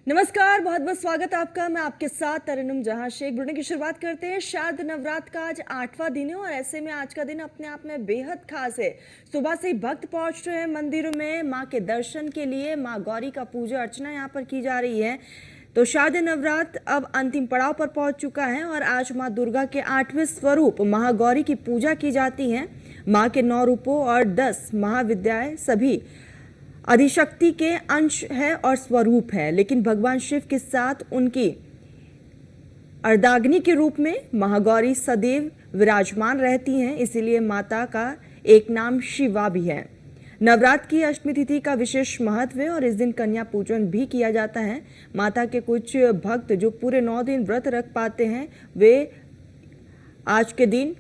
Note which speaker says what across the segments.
Speaker 1: नमस्कार, बहुत बहुत स्वागत है आपका। मैं आपके साथ तरन्नुम जहां शेख। बुलेटिन की शुरुआत करते हैं। शारद नवरात्र का आज 8वां दिन है और ऐसे में आज का दिन अपने आप में बेहद खास है। सुबह से ही भक्त पहुंच रहे हैं मंदिरों में मां के दर्शन के लिए। मां गौरी का पूजा अर्चना यहां पर की जा रही है। तो शारद नवरात्र अब अंतिम पड़ाव पर पहुंच चुका है और आज मां दुर्गा के 8वें स्वरूप महागौरी की पूजा की जाती है। मां के 9 रूपों और 10 महाविद्याएं सभी आदिशक्ति के अंश है और स्वरूप है, लेकिन भगवान शिव के साथ उनकी अर्धाग्नि के रूप में महागौरी सदैव विराजमान रहती हैं, इसीलिए माता का एक नाम शिवा भी है। नवरात्र की अष्टमी तिथि का विशेष महत्व है और इस दिन कन्या पूजन भी किया जाता है। माता के कुछ भक्त जो पूरे 9 दिन व्रत रख पाते हैं, वे आज के दिन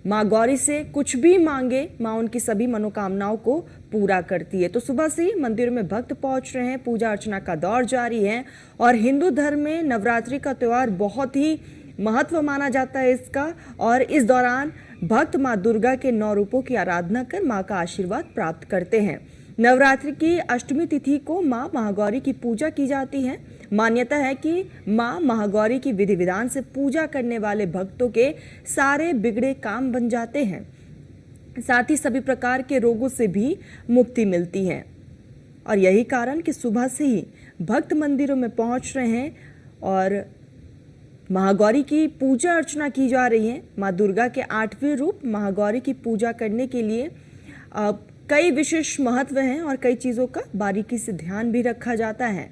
Speaker 1: माँ गौरी से कुछ भी मांगे, माँ उनकी सभी मनोकामनाओं को पूरा करती है। तो सुबह से ही मंदिरों में भक्त पहुंच रहे हैं, पूजा अर्चना का दौर जारी है और हिंदू धर्म में नवरात्रि का त्यौहार बहुत ही महत्व माना जाता है इसका। और इस दौरान भक्त माँ दुर्गा के 9 रूपों की आराधना कर माँ का आशीर्वाद प्राप्त करते हैं। नवरात्रि की अष्टमी तिथि को माँ महागौरी की पूजा की जाती है। मान्यता है कि माँ महागौरी की विधि विधान से पूजा करने वाले भक्तों के सारे बिगड़े काम बन जाते हैं, साथ ही सभी प्रकार के रोगों से भी मुक्ति मिलती है। और यही कारण कि सुबह से ही भक्त मंदिरों में पहुंच रहे हैं और महागौरी की पूजा अर्चना की जा रही है। माँ दुर्गा के 8वें रूप महागौरी की पूजा करने के लिए कई विशेष महत्व हैं और कई चीज़ों का बारीकी से ध्यान भी रखा जाता है।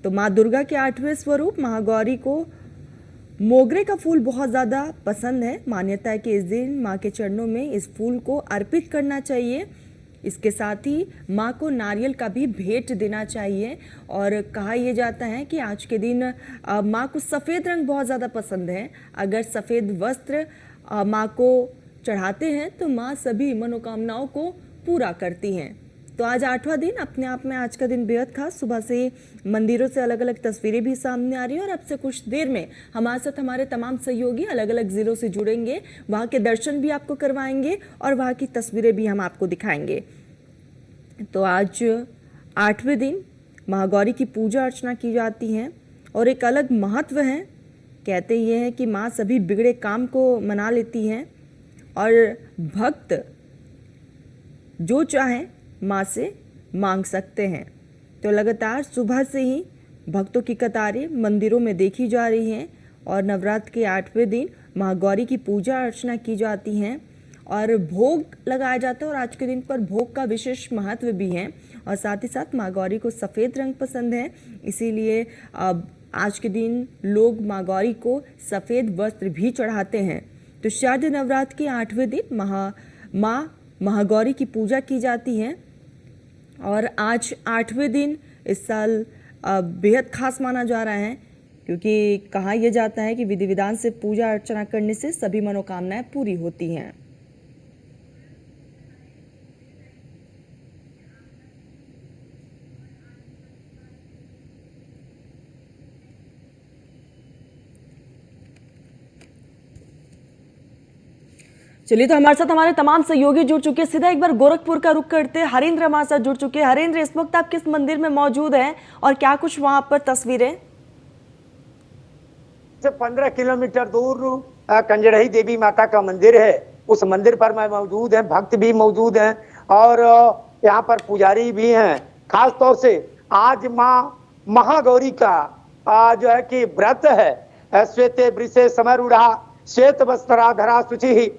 Speaker 1: तो माँ दुर्गा के 8वें स्वरूप महागौरी को मोगरे का फूल बहुत ज़्यादा पसंद है। मान्यता है कि इस दिन माँ के चरणों में इस फूल को अर्पित करना चाहिए। इसके साथ ही माँ को नारियल का भी भेंट देना चाहिए और कहा यह जाता है कि आज के दिन माँ को सफ़ेद रंग बहुत ज़्यादा पसंद है। अगर सफ़ेद वस्त्र माँ को चढ़ाते हैं तो माँ सभी मनोकामनाओं को पूरा करती हैं। तो आज 8वां दिन अपने आप में आज का दिन बेहद खास। सुबह से मंदिरों से अलग अलग तस्वीरें भी सामने आ रही हैं और अब से कुछ देर में हमारे साथ हमारे तमाम सहयोगी अलग अलग ज़िलों से जुड़ेंगे, वहाँ के दर्शन भी आपको करवाएंगे और वहाँ की तस्वीरें भी हम आपको दिखाएंगे। तो आज 8वें दिन महागौरी की पूजा अर्चना की जाती है और एक अलग महत्व है। कहते ये हैं कि माँ सभी बिगड़े काम को मना लेती हैं और भक्त जो चाहें माँ से मांग सकते हैं। तो लगातार सुबह से ही भक्तों की कतारें मंदिरों में देखी जा रही हैं और नवरात्र के 8वें दिन महागौरी की पूजा अर्चना की जाती हैं और भोग लगाया जाता है और आज के दिन पर भोग का विशेष महत्व भी है। और साथ ही साथ माँ गौरी को सफ़ेद रंग पसंद है, इसीलिए आज के दिन लोग माँ गौरी को सफ़ेद वस्त्र भी चढ़ाते हैं। तो शारद नवरात्र के 8वें दिन माँ महागौरी की पूजा की जाती है और आज 8वें दिन इस साल बेहद खास माना जा रहा है, क्योंकि कहा यह जाता है कि विधि विधान से पूजा अर्चना करने से सभी मनोकामनाएं पूरी होती हैं। चलिए, तो हमारे साथ हमारे तमाम सहयोगी जुड़ चुके हैं। सीधा एक बार गोरखपुर का रुख करते हैं। हरेंद्र हमारे साथ जुड़ चुके हैं। हरेंद्र, इस वक्त आप किस मंदिर में मौजूद हैं और क्या कुछ वहां पर तस्वीरें?
Speaker 2: से 15 किलोमीटर दूर कंजड़ही देवी माता का मंदिर है, उस मंदिर पर मैं मौजूद है। भक्त भी मौजूद हैं और यहाँ पर पुजारी भी हैं। खास तौर से आज माँ महागौरी का जो है कि व्रत है। श्वेते वृषे समरूढ़ा श्वेत वस्त्राधरा शुचि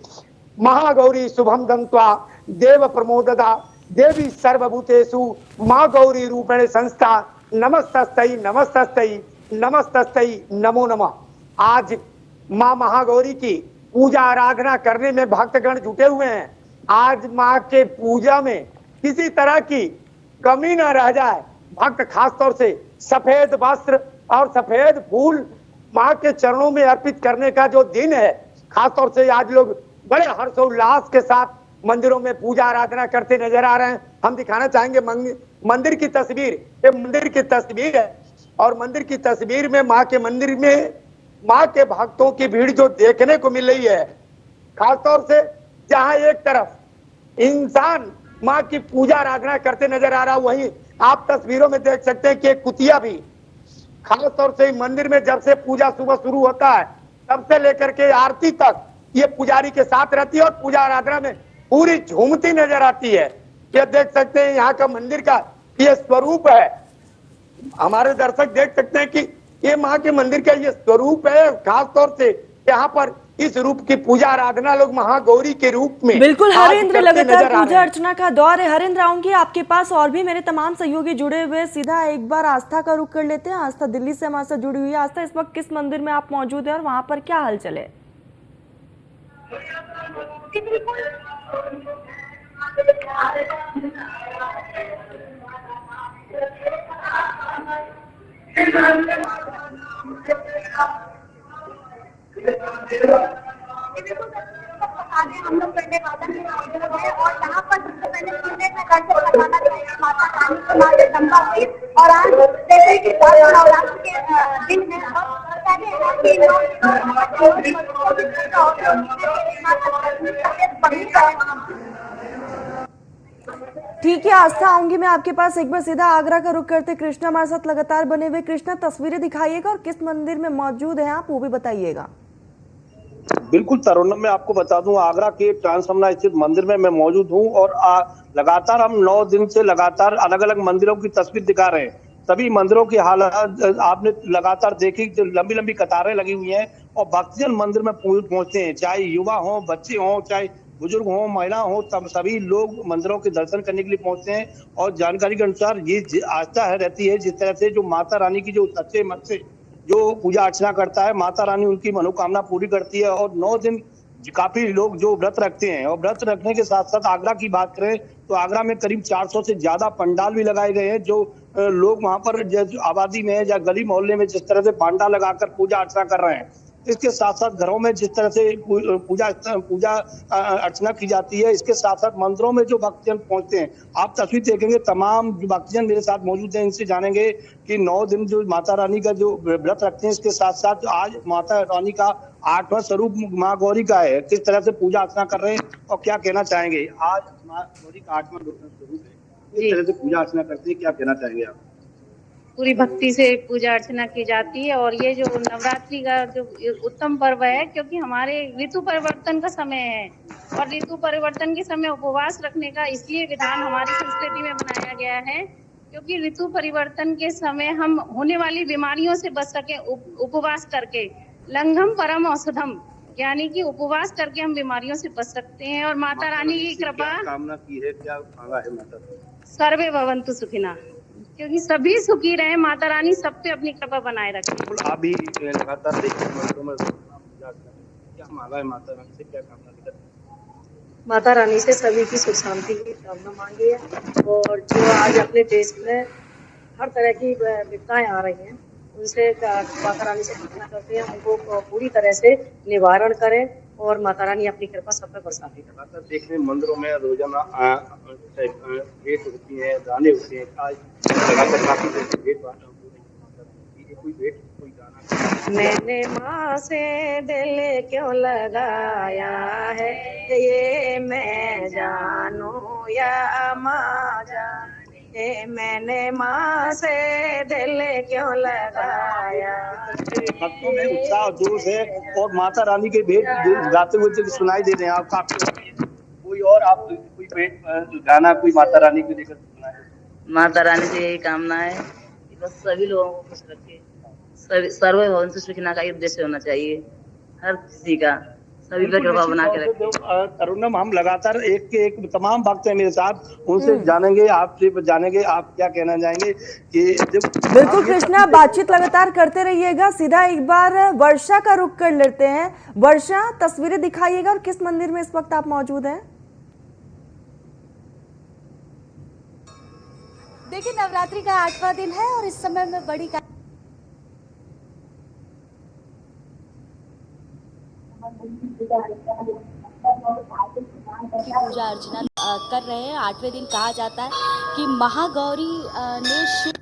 Speaker 2: महागौरी शुभम दंत्वा देव प्रमोददा देवी सर्वभूतेषु माँ गौरी रूपेण संस्था नमस्तस्तै नमस्तस्तै नमस्तस्तै नमो नमः। आज माँ महागौरी की पूजा आराधना करने में भक्तगण जुटे हुए हैं। आज माँ के पूजा में किसी तरह की कमी न रह जाए। भक्त खास तौर से सफेद वस्त्र और सफेद फूल माँ के चरणों में अर्पित करने का जो दिन है, खास तौर से आज लोग बड़े हर्षोल्लास के साथ मंदिरों में पूजा आराधना करते नजर आ रहे हैं। हम दिखाना चाहेंगे मंदिर की तस्वीर। ये मंदिर की तस्वीर है और मंदिर की तस्वीर में माँ के मंदिर में माँ के भक्तों की भीड़ जो देखने को मिल रही है, खासतौर से जहां एक तरफ इंसान माँ की पूजा आराधना करते नजर आ रहा, वहीं आप तस्वीरों में देख सकते हैं कि एक कुतिया भी खास तौर से मंदिर में जब से पूजा सुबह शुरू होता है तब से लेकर के आरती तक ये पुजारी के साथ रहती है और पूजा आराधना में पूरी झूमती नजर आती है। ये देख सकते हैं यहाँ का मंदिर का ये स्वरूप है। हमारे दर्शक देख सकते हैं कि ये माँ के मंदिर का ये स्वरूप है। खास तौर से यहाँ पर इस रूप की पूजा आराधना लोग महागौरी के रूप में
Speaker 1: बिल्कुल
Speaker 2: आज
Speaker 1: हरेंद्र,
Speaker 2: करते
Speaker 1: लगातार
Speaker 2: नजर आ रहे
Speaker 1: पूजा
Speaker 2: हैं।
Speaker 1: अर्चना का दौर है। हरेंद्र, आऊंगी आपके पास, और भी मेरे तमाम सहयोगी जुड़े हुए हैं। सीधा एक बार आस्था का रुख कर लेते हैं। आस्था दिल्ली से हमारे साथ जुड़ी हुई है। आस्था, इस वक्त किस मंदिर में आप मौजूद हैं और वहां पर क्या हलचल है?
Speaker 3: आगे हम लोग करने वाले हैं और यहाँ पर सबसे पहले मंदिर में दर्शन करवाना चाहिए माता रानी की माँ जगदम्बा हुई। और आज जैसे कि नवरात्र के दिन है और पहले है कि
Speaker 1: ठीक है आस्था, आऊंगी मैं आपके पास। एक बार सीधा आगरा का रुख करते। कृष्णा हमारे साथ लगातार बने हुए। कृष्णा, तस्वीरें दिखाइएगा और किस मंदिर में मौजूद हैं आप वो भी बताइएगा।
Speaker 4: बिल्कुल तरुण, मैं आपको बता दूं आगरा के ट्रांसफार्मर स्थित मंदिर में मैं मौजूद हूं और लगातार हम 9 दिन से लगातार अलग अलग मंदिरों की तस्वीर दिखा रहे हैं। सभी मंदिरों की हालत आपने लगातार देखी, जो लंबी लंबी कतारें लगी हुई हैं और भक्तजन मंदिर में पहुंचते हैं, चाहे युवा हो, बच्चे हो, चाहे बुजुर्ग हो, महिला हो, तब सभी लोग मंदिरों के दर्शन करने के लिए पहुंचते हैं। और जानकारी के अनुसार ये आस्था है रहती है, जिस तरह से जो माता रानी की जो सच्चे मन से जो पूजा अर्चना करता है, माता रानी उनकी मनोकामना पूरी करती है। और 9 दिन काफी लोग जो व्रत रखते हैं, और व्रत रखने के साथ साथ आगरा की बात करें तो आगरा में करीब 400 से ज्यादा पंडाल भी लगाए गए हैं। जो लोग वहां पर आबादी में या गली मोहल्ले में जिस तरह से पंडाल लगाकर पूजा अर्चना कर रहे हैं, इसके साथ साथ घरों में जिस तरह से पूजा पूजा अर्चना की जाती है, इसके साथ साथ मंदिरों में जो भक्तजन पहुंचते हैं, आप तस्वीर देखेंगे, तमाम जो भक्तजन मेरे साथ मौजूद हैं, इनसे जानेंगे कि 9 दिन जो माता रानी का जो व्रत रखते हैं, इसके साथ साथ आज माता रानी का 8वां स्वरूप माँ गौरी का है, किस तरह से पूजा अर्चना कर रहे हैं और क्या कहना चाहेंगे। आज माँ गौरी का 8वां स्वरूप है, किस तरह से पूजा अर्चना करते हैं, क्या कहना चाहेंगे आप।
Speaker 3: पूरी भक्ति से पूजा अर्चना की जाती है और ये जो नवरात्रि का जो उत्तम पर्व है, क्योंकि हमारे ऋतु परिवर्तन का समय है और ऋतु परिवर्तन के समय उपवास रखने का इसलिए विधान हमारी संस्कृति में बनाया गया है क्योंकि ऋतु परिवर्तन के समय हम होने वाली बीमारियों से बच सके। उपवास करके लंघम परम औषधम, यानी कि उपवास करके हम बीमारियों से बच सकते हैं। और माता रानी की कृपा
Speaker 4: कामना की है, क्या मांगा है माता?
Speaker 3: सर्वे भवन्तु सुखिनः, क्योंकि सभी सुखी रहे, माता रानी सब पे अपनी कृपा बनाए रखे।
Speaker 4: आप भी लगातार देखिए मंदिरों में क्या मांगा है माता रानी से, क्या कामना की?
Speaker 5: माता रानी से सभी की सुख शांति की कामना मांगी है और जो आज अपने देश में हर तरह की विपदाएं आ रही हैं उनसे माता रानी से प्रार्थना करते हैं उनको पूरी तरह से निवारण करें और माता रानी अपनी कृपा सब पर बरसाती है।
Speaker 4: लगातार देखने मंदिरों में रोजाना भेंट होती है, गाने होते हैं, आज लगातार काफी भेंट कोई भेंट कोई गाना।
Speaker 5: मैंने माँ से दिल क्यों लगाया है ये मैं जानू या माँ जाने, मैंने माँ से दिल क्यों लगाया।
Speaker 4: भक्तों में उत्साह जोश है और माता रानी के भेंट गाते हुए सुनाई दे रहे हैं आप काफी। कोई और आप कोई भेंट गाना कोई माता रानी को लेकर सुनाए?
Speaker 6: माता रानी से यही कामना है कि बस सभी लोगों को खुश रखे, सर्वे भवन्तु सुखिनः का उद्देश्य होना चाहिए हर किसी का, सभी पे कृपा बना के रखे।
Speaker 4: तरुणम, हम लगातार एक के एक तमाम भक्त हैं मेरे साथ, उनसे जानेंगे, आपसे जानेंगे आप क्या कहना चाहेंगे कि
Speaker 1: बिल्कुल कृष्णा, बातचीत लगातार करते रहिएगा। सीधा एक बार वर्षा का रुख कर लेते हैं। वर्षा, तस्वीरें दिखाइएगा और किस मंदिर में इस वक्त आप मौजूद हैं?
Speaker 7: देखिए, नवरात्रि का 8वां दिन है और इस समय में बड़ी की पूजा अर्चना कर रहे हैं। 8वें दिन कहा जाता है कि महागौरी ने शिव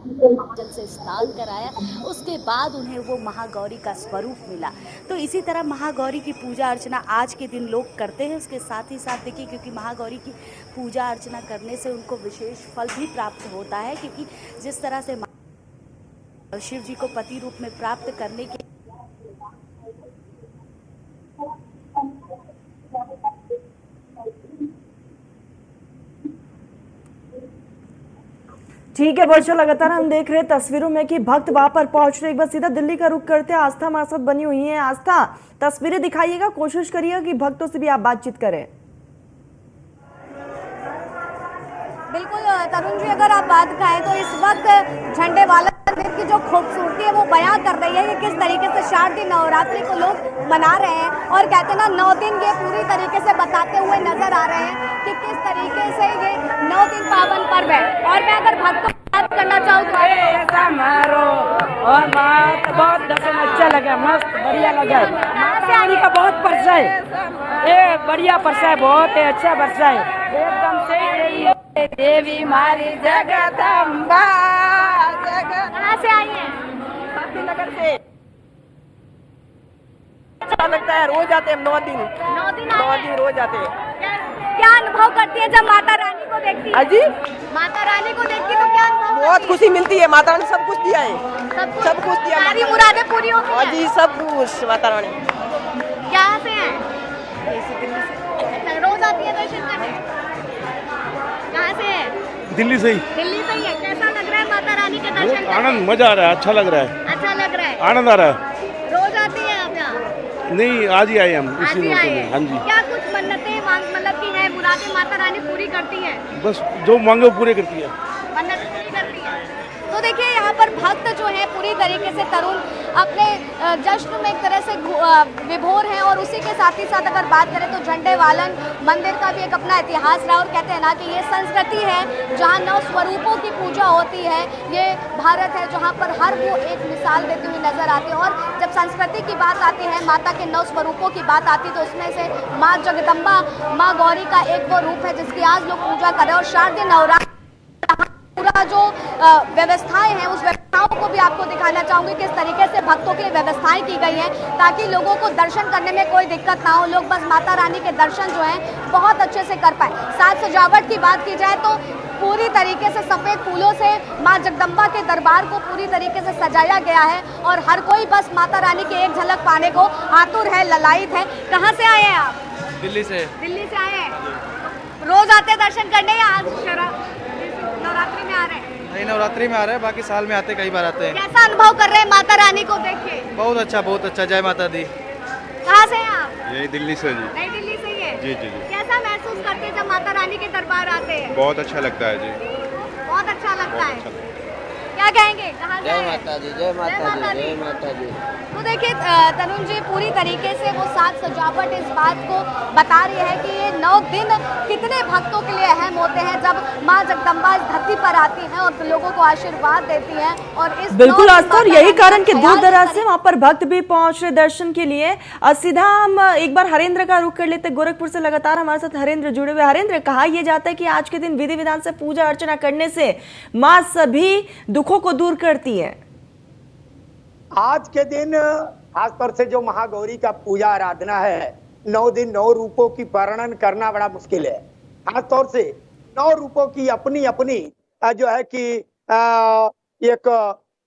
Speaker 7: जल से स्नान कराया, उसके बाद उन्हें वो महागौरी का स्वरूप मिला। तो इसी तरह महागौरी की पूजा अर्चना आज के दिन लोग करते हैं। उसके साथ ही साथ देखिए, क्योंकि महागौरी की पूजा अर्चना करने से उनको विशेष फल भी प्राप्त होता है, क्योंकि जिस तरह से शिव जी को पति रूप में प्राप्त करने के
Speaker 1: ठीक है वर्षा, लगातार हम देख रहे हैं तस्वीरों में कि भक्त वहां पर पहुंच रहे। एक बार सीधा दिल्ली का रुख करते हैं, आस्था हमारे साथ बनी हुई है। आस्था, तस्वीरें दिखाइएगा, कोशिश करिएगा कि भक्तों से भी आप बातचीत करें।
Speaker 8: बिल्कुल तरुण जी, अगर आप बात करें तो इस वक्त झंडे वाला मंदिर की जो खूबसूरती है वो बयां कर रही है कि किस तरीके से शारदीय नवरात्रि को लोग मना रहे हैं। और कहते हैं ना, 9 दिन ये पूरी तरीके से बताते हुए नजर आ रहे हैं कि किस तरीके से ये 9 दिन पावन पर्व है। और मैं अगर भक्तों से बात करना चाहूँ
Speaker 9: और बहुत दर्शन अच्छा लगा, मस्त बढ़िया लगा। पानी का बहुत परसा है, ये बढ़िया परसा है, बहुत अच्छा परसा है एकदम से। देवी मारी जगदम्बा।
Speaker 8: कहाँ से आई है?
Speaker 9: नगर से। अच्छा लगता है, रोज आते हैं 9 दिन।
Speaker 8: 9 दिन
Speaker 9: 9 दिन रोज आते हैं।
Speaker 8: क्या अनुभव करती है जब माता रानी को देखती है?
Speaker 9: अजी,
Speaker 8: माता रानी को देखती तो क्या अनुभव?
Speaker 9: बहुत खुशी मिलती है। माता रानी सब कुछ दिया है, सब कुछ दिया।
Speaker 8: सारी मुरादें पूरी होती हैं?
Speaker 9: अजी सब कुछ माता रानी।
Speaker 8: कहाँ से हैं? रोज आती है दर्शन करने? कहाँ से है?
Speaker 10: दिल्ली से ही।
Speaker 8: दिल्ली से ही है। कैसा लग रहा है माता रानी के दर्शन करके?
Speaker 10: आनंद, मजा आ रहा है, अच्छा लग रहा है,
Speaker 8: अच्छा लग रहा है,
Speaker 10: आनंद आ रहा है।
Speaker 8: रोज आती है आप यहाँ?
Speaker 10: नहीं, आज ही आए हम
Speaker 8: आज
Speaker 10: इसी
Speaker 8: ही
Speaker 10: मौके
Speaker 8: आए
Speaker 10: में। हाँ जी,
Speaker 8: क्या कुछ मन्नतें मतलब की है, मुरादें माता रानी पूरी करती है?
Speaker 10: बस जो मांगे वो पूरे करती है।
Speaker 8: मन्नत पूरी करती है। तो देखिए, यहाँ पर भक्त जो है पूरी तरीके से तरुण अपने जश्न में एक तरह से विभोर हैं। और उसी के साथ ही साथ अगर बात करें तो झंडे वालन मंदिर का भी एक अपना इतिहास रहा। और कहते हैं ना कि ये संस्कृति है जहाँ 9 स्वरूपों की पूजा होती है। ये भारत है जहाँ पर हर वो एक मिसाल देती हुई नजर आती है। और जब संस्कृति की बात आती है, माता के 9 स्वरूपों की बात आती है, तो उसमें से माँ जगदम्बा, माँ गौरी का एक वो रूप है जिसकी आज लोग पूजा कर रहे हैं। और शारदीय नवरात्र पूरा जो व्यवस्थाएं हैं, उस व्यवस्थाओं को भी आपको दिखाना चाहूंगी किस तरीके से भक्तों के लिए व्यवस्थाएं की गई हैं, ताकि लोगों को दर्शन करने में कोई दिक्कत ना हो। लोग बस माता रानी के दर्शन जो हैं बहुत अच्छे से कर पाए। साज सजावट की बात की जाए तो पूरी तरीके से सफेद फूलों से माँ जगदम्बा के दरबार को पूरी तरीके से सजाया गया है। और हर कोई बस माता रानी की एक झलक पाने को आतुर है, ललायित है। कहाँ से आए हैं आप?
Speaker 10: दिल्ली से।
Speaker 8: दिल्ली से आए हैं। रोज आते हैं दर्शन करने या आज नवरात्रि में आ रहे हैं?
Speaker 10: नहीं, नवरात्रि में आ रहे हैं, बाकी साल में आते, कई बार आते हैं।
Speaker 8: कैसा अनुभव कर रहे हैं माता रानी को देख के?
Speaker 10: बहुत अच्छा, बहुत अच्छा। जय माता दी।
Speaker 8: कहाँ से हैं आप?
Speaker 10: यही दिल्ली से जी।
Speaker 8: नई दिल्ली से ही है?
Speaker 10: जी जी जी।
Speaker 8: कैसा महसूस करते हैं जब माता रानी के दरबार आते हैं?
Speaker 10: बहुत अच्छा लगता है जी,
Speaker 8: बहुत अच्छा लगता है। क्या कहेंगे? कहाँ से?
Speaker 9: जय माता दी, जय माता दी, जय माता दी।
Speaker 8: तो देखिए तरुण जी, पूरी तरीके से वो साज सजावट इस बात को बता रही है कि ये 9 दिन कितने भक्तों के लिए अहम होते हैं जब माँ जगदम्बा इस धरती पर आती हैं और लोगों को आशीर्वाद देती हैं। और इस
Speaker 1: बिल्कुल आस्था, और यही कारण कि दूर दराज से वहां पर भक्त भी पहुंच रहे दर्शन के लिए। सीधा हम एक बार हरेंद्र का रुख कर लेते। गोरखपुर से लगातार हमारे साथ हरेंद्र जुड़े हुए। हरेंद्र, कहा यह जाता है कि आज के दिन विधि विधान से पूजा अर्चना करने से माँ सभी दुखों को दूर करती है।
Speaker 2: आज के दिन खासतौर से जो महागौरी का पूजा आराधना है, 9 दिन 9 रूपों की वर्णन करना बड़ा मुश्किल है। खासतौर से 9 रूपों की अपनी अपनी जो है कि एक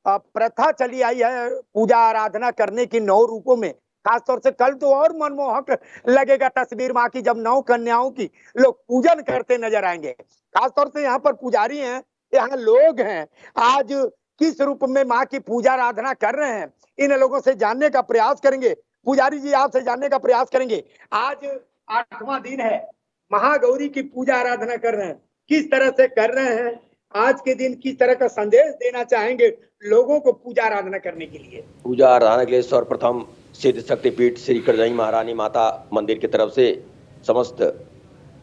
Speaker 2: प्रथा चली आई है पूजा आराधना करने की 9 रूपों में। खासतौर से कल तो और मनमोहक लगेगा तस्वीर माँ की, जब 9 कन्याओं की लोग पूजन करते नजर आएंगे। खासतौर से यहाँ पर पुजारी हैं, यहाँ लोग हैं, आज किस रूप में माँ की पूजा आराधना कर रहे हैं, इन लोगों से जानने का प्रयास करेंगे। पुजारी जी, आपसे जानने का प्रयास करेंगे। आज 8वां दिन है, महागौरी की पूजा आराधना कर रहे हैं, किस तरह से कर रहे हैं? आज के दिन किस तरह का संदेश देना चाहेंगे लोगों को पूजा आराधना करने के लिए?
Speaker 11: पूजा आराधना के लिए सर्वप्रथम सिद्ध शक्तिपीठ श्री करजई महारानी माता मंदिर की तरफ से समस्त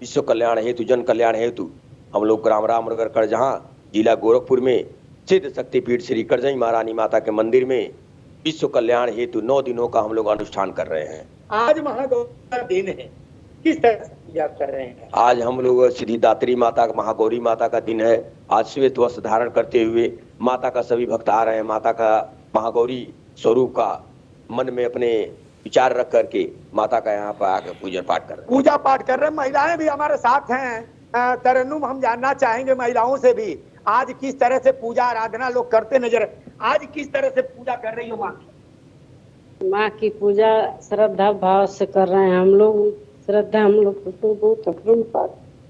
Speaker 11: विश्व कल्याण हेतु, जन कल्याण हेतु हम लोग ग्राम रामनगर करजहां जिला गोरखपुर में सिद्ध शक्तिपीठ श्री करजई महारानी माता के मंदिर में विश्व कल्याण हेतु 9 दिनों का हम लोग अनुष्ठान कर रहे हैं।
Speaker 2: आज महागौरी का दिन है, किस तरह से पूजा कर रहे हैं?
Speaker 11: आज हम लोग सिद्धिदात्री माता, महागौरी माता का दिन है। आज श्वेत वस्त्र धारण करते हुए माता का सभी भक्त आ रहे हैं, माता का महागौरी स्वरूप का मन में अपने विचार रख करके माता का यहाँ पर आकर पूजन पाठ कर रहे हैं।
Speaker 2: पूजा पाठ कर रहे हैं, महिलाएं भी हमारे साथ हैं। तरन्नुम, हम जानना चाहेंगे महिलाओं से भी, आज किस तरह से पूजा आराधना लोग करते नजर, आज किस तरह से पूजा कर रही हो माँ की?
Speaker 5: माँ की पूजा श्रद्धा भाव से कर रहे हैं हम लोग। श्रद्धा हम लोग को तो बहुत अपूर्ण पाठ